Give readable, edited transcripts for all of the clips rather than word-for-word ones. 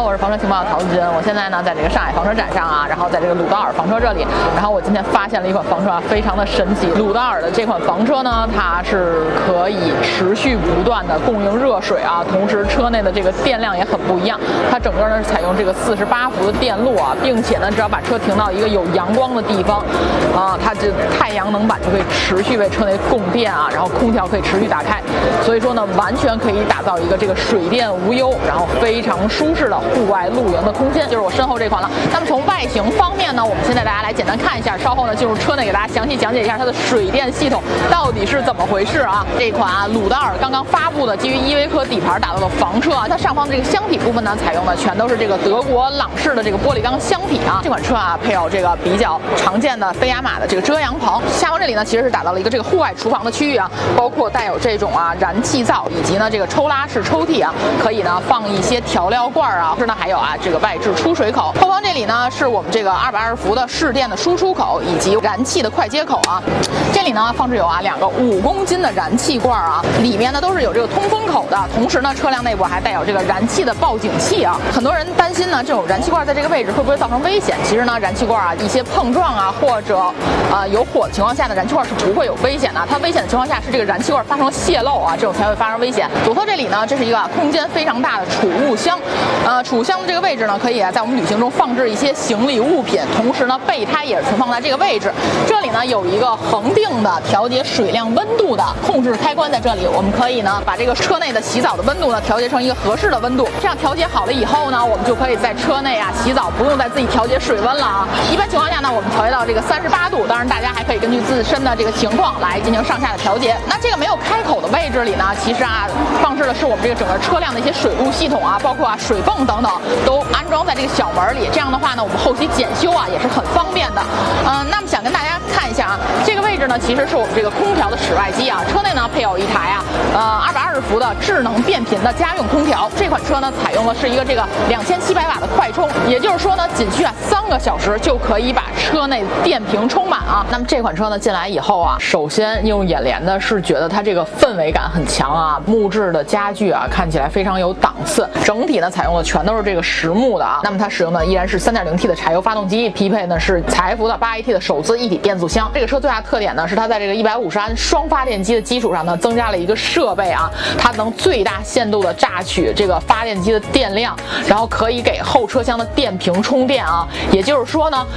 好，我是房车情报陶子君。我现在呢在这个上海房车展上啊，然后在这个鲁道尔房车这里，然后我今天发现了一款房车啊，非常的神奇。鲁道尔的这款房车呢，它是可以持续不断的供应热水啊，同时车内的这个电量也很不一样。它整个呢是采用这个48伏的电路啊，并且呢只要把车停到一个有阳光的地方啊，它这太阳能板就可以持续为车内供电啊，然后空调可以持续打开，所以说呢完全可以打造一个这个水电无忧，然后非常舒适的户外露营的空间，就是我身后这款了。那么从外形方面呢，我们先带大家来简单看一下，稍后呢进入车内给大家详细讲解一下它的水电系统到底是怎么回事啊。这款啊鲁道尔刚刚发布的基于依维柯底盘打造的房车啊，它上方的这个箱体部分呢采用的全都是这个德国朗仕的这个玻璃钢箱体啊。这款车啊配有这个比较常见的飞雅马的这个遮阳棚，下方这里呢其实是打造了一个这个户外厨房的区域啊，包括带有这种啊燃气灶以及呢这个抽拉式抽屉啊，可以呢放一些调料罐啊，是呢还有啊这个外置出水口。后方这里呢是我们这个220伏的市电的输出口以及燃气的快接口啊。这里呢放置有啊2个5公斤的燃气罐啊，里面呢都是有这个通风口的，同时呢车辆内部还带有这个燃气的报警器啊。很多人担心呢这种燃气罐在这个位置会不会造成危险？其实呢燃气罐啊一些碰撞啊或者有火的情况下呢，燃气罐是不会有危险的。它危险的情况下是这个燃气罐发生了泄漏啊，这种才会发生危险。左侧这里呢，这是一个空间非常大的储物箱，储物箱的这个位置呢，可以在我们旅行中放置一些行李物品，同时呢，备胎也是存放在这个位置。这里呢有一个恒定的调节水量温度的控制开关在这里，我们可以呢把这个车内的洗澡的温度呢调节成一个合适的温度。这样调节好了以后呢，我们就可以在车内啊洗澡，不用再自己调节水温了啊。一般情况下呢，我们调节到这个38度，当然大家还可以根据自身的这个情况来进行上下的调节。那这个没有开口的位置里呢，其实啊放置的是我们这个整个车辆的一些水路系统啊，包括啊水泵等等都安装在这个小门里。这样的话呢，我们后期检修啊也是很方便的。那么想跟大家看一下啊，这个位置呢其实是我们这个空调的室外机啊，车内呢配有一台啊220伏的智能变频的家用空调。这款车呢采用的是一个这个2700瓦的快充，也就是说呢仅需3个小时就可以把车内电瓶充满啊。那么这款车呢进来以后啊，首先映入眼帘的是觉得它这个氛围感很强啊，木质的家具啊看起来非常有档次，整体呢采用的全都是这个实木的啊。那么它使用的依然是3.0T 的柴油发动机，匹配呢是采孚的8AT 的手自一体变速箱。这个车最大的特点呢是它在这个150安双发电机的基础上呢增加了一个设备啊，它能最大限度的榨取这个发电机的电量，然后可以给后车厢的电瓶充电啊。也就是说呢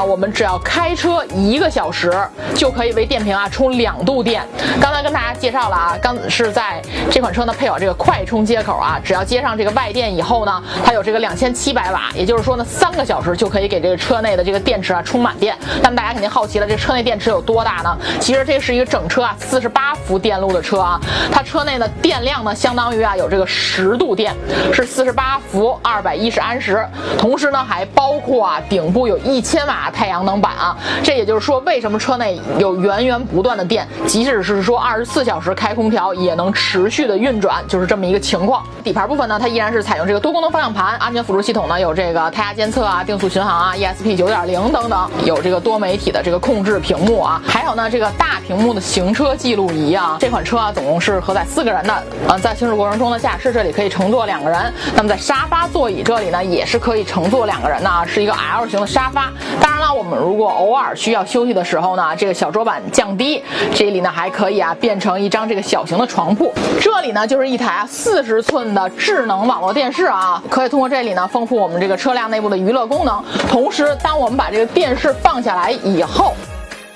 我们只要开车1个小时就可以为电瓶啊充2度电。刚才跟大家介绍了啊，刚是在这款车呢配有这个快充接口啊，只要接上这个外电以后呢，它有这个2700瓦，也就是说呢3个小时就可以给这个车内的这个电池啊充满电。那么大家肯定好奇了，这车内电池有多大呢？其实这是一个整车啊48伏电路的车啊，它车内的电量呢相当于啊有这个10度电，是48伏210安时，同时呢还包括啊顶部有1000瓦太阳能板啊。这也就是说为什么车内有源源不断的电，即使是说24小时开空调也能持续的运转，就是这么一个情况。底盘部分呢，它依然是采用这个多功能方向盘，安全辅助系统呢有这个胎压监测啊、定速巡航啊、ESP 9.0等等，有这个多媒体的这个控制屏幕啊，还有呢这个大屏幕的行车记录仪啊。这款车啊总共是荷载4个人的，在行驶过程中呢，驾驶这里可以乘坐2个人，那么在沙发座椅这里呢也是可以乘坐2个人的啊，是一个 L 型的沙发。当然了，我们如果偶尔需要休息的时候呢，这个小桌板降低，这里呢还可以啊变成一张这个小型的床铺。这里呢就是一台40寸的智能网络电视啊，可以通过这里呢丰富我们这个车辆内部的娱乐功能。同时当我们把这个电视放下来以后，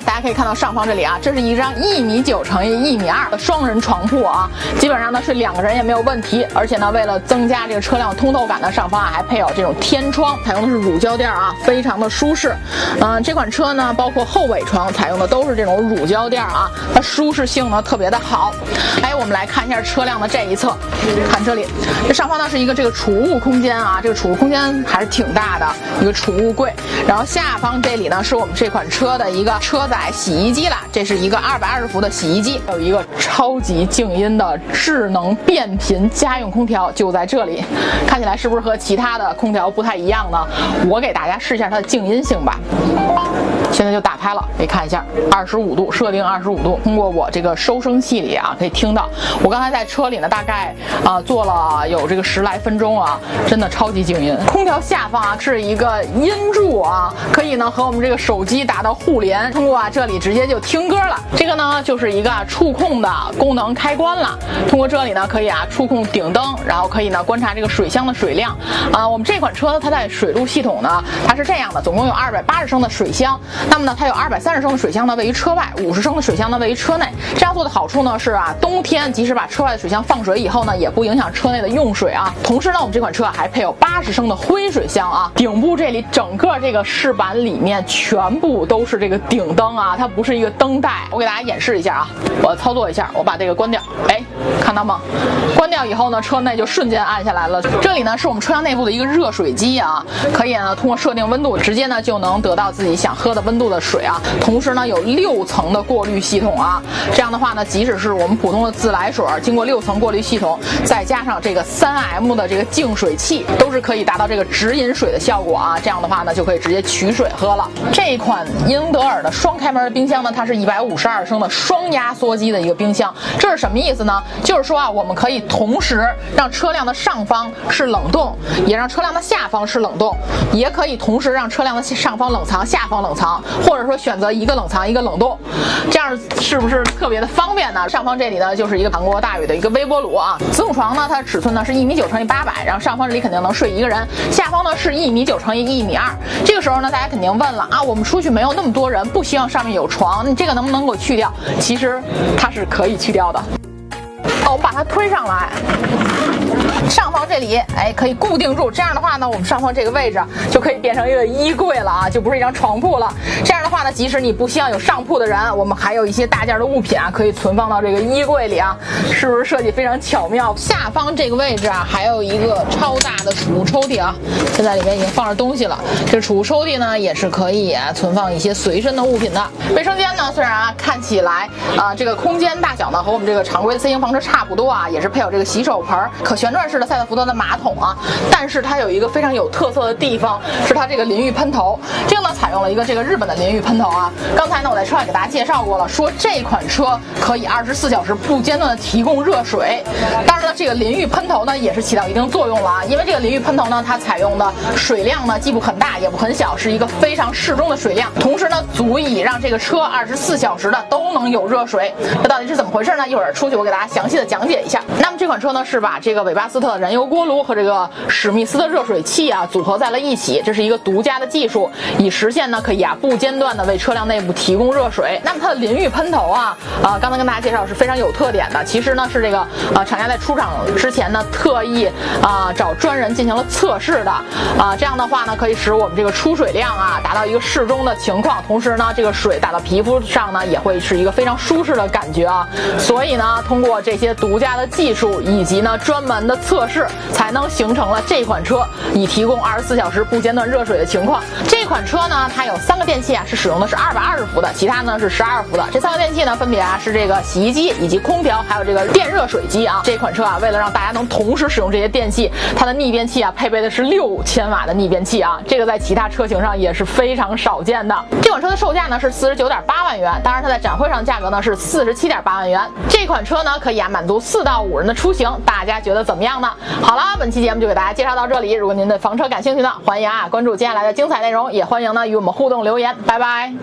大家可以看到上方这里啊，这是一张1.9米乘以1.2米的双人床铺啊，基本上呢是2个人也没有问题。而且呢，为了增加这个车辆通透感呢，上方啊还配有这种天窗，采用的是乳胶垫啊，非常的舒适。这款车呢，包括后尾窗采用的都是这种乳胶垫啊，它舒适性呢特别的好。我们来看一下车辆的这一侧，看这里，这上方呢是一个这个储物空间啊，这个储物空间还是挺大的，一个储物柜。然后下方这里呢是我们这款车的一个车载洗衣机了，这是一个220伏的洗衣机，有一个超级静音的智能变频家用空调就在这里。看起来是不是和其他的空调不太一样呢？我给大家试一下它的静音性吧。现在就打开了，可以看一下25度，设定25度。通过我这个收声器里啊，可以听到。我刚才在车里呢，大概坐了有这个10来分钟啊，真的超级静音。空调下方啊是一个音柱啊，可以呢和我们这个手机达到互联，通过这里直接就听歌了。这个呢就是一个触控的功能开关了。通过这里呢可以触控顶灯，然后可以呢观察这个水箱的水量。我们这款车呢，它在水路系统呢，它是这样的，总共有280升的水箱。那么呢，它有230升的水箱呢位于车外，50升的水箱呢位于车内。这样做的好处呢是冬天即使把车外的水箱放水以后呢，也不影响车内的用水啊。同时呢，我们这款车还配有80升的灰水箱啊。顶部这里整个这个饰板里面全部都是这个顶灯啊，它不是一个灯带。我给大家演示一下啊，我操作一下，我把这个关掉，看到吗？关掉以后呢，车内就瞬间暗下来了。这里呢是我们车厢内部的一个热水机啊，可以呢通过设定温度，直接呢就能得到自己想喝的温度的水啊。同时呢有6层的过滤系统啊，这样的话呢，即使是我们普通的自来水，经过6层过滤系统，再加上这个3M 的这个净水器，都是可以达到这个直饮水的效果啊。这样的话呢，就可以直接取水喝了。这款英德尔的双开门的冰箱呢，它是152升的双压缩机的一个冰箱。这是什么意思呢？就是说我们可以同时让车辆的上方是冷冻，也让车辆的下方是冷冻，也可以同时让车辆的上方冷藏，下方冷藏，或者说选择一个冷藏一个冷冻，这样是不是特别的方便呢？上方这里呢就是一个韩国大宇的一个微波炉啊。子母床呢，它的尺寸呢是1.9米乘以800，然后上方这里肯定能睡一个人，下方呢是1.9米乘以1.2米。这个时候呢，大家肯定问了我们出去没有那么多人，不希望上面有床，你这个能不能给我去掉？其实它是可以去掉的。我们把它推上来，上方这里可以固定住，这样的话呢，我们上方这个位置就可以变成一个衣柜了啊，就不是一张床铺了。这样的话呢，即使你不希望有上铺的人，我们还有一些大件的物品可以存放到这个衣柜里啊，是不是设计非常巧妙？下方这个位置还有一个超大的储物抽屉啊，现在里面已经放着东西了。这储物抽屉呢也是可以存放一些随身的物品的。卫生间呢，虽然看起来这个空间大小呢和我们这个常规的 C 型房车差不多啊，也是配有这个洗手盆、可旋转式的赛德福德的马桶啊，但是它有一个非常有特色的地方，是它这个淋浴喷头。这个呢采用了一个这个日本的淋浴喷头啊。刚才呢我在车上给大家介绍过了，说这款车可以24小时不间断的提供热水。当然了，这个淋浴喷头呢也是起到一定作用了啊，因为这个淋浴喷头呢，它采用的水量呢既不很大也不很小，是一个非常适中的水量，同时呢足以让这个车24小时的都能有热水。这到底是怎么回事呢？一会儿出去我给大家详细的讲解一下。那么这款车呢是把这个韦巴斯特的燃油锅炉和这个史密斯的热水器组合在了一起，这是一个独家的技术，以实现呢可以不间断的为车辆内部提供热水。那么它的淋浴喷头刚才跟大家介绍是非常有特点的，其实呢是这个厂家在出厂之前呢特意找专人进行了测试的这样的话呢可以使我们这个出水量达到一个适中的情况，同时呢这个水打到皮肤上呢也会是一个非常舒适的感觉所以呢通过这些独家的技术以及呢专门的测试，才能形成了这款车以提供24小时不间断热水的情况。这款车呢它有3个电器是使用的是220伏的，其他呢是12伏的。这3个电器呢分别是这个洗衣机以及空调还有这个电热水机这款车为了让大家能同时使用这些电器，它的逆变器配备的是6千瓦的逆变器这个在其他车型上也是非常少见的。这款车的售价呢是49.8万元，当然它在展会上的价格呢是47.8万元。这款车呢可以满足4到5人的出行，大家觉得怎么样呢？好了，本期节目就给大家介绍到这里。如果您对房车感兴趣呢，欢迎关注接下来的精彩内容，也欢迎呢与我们互动留言。拜拜。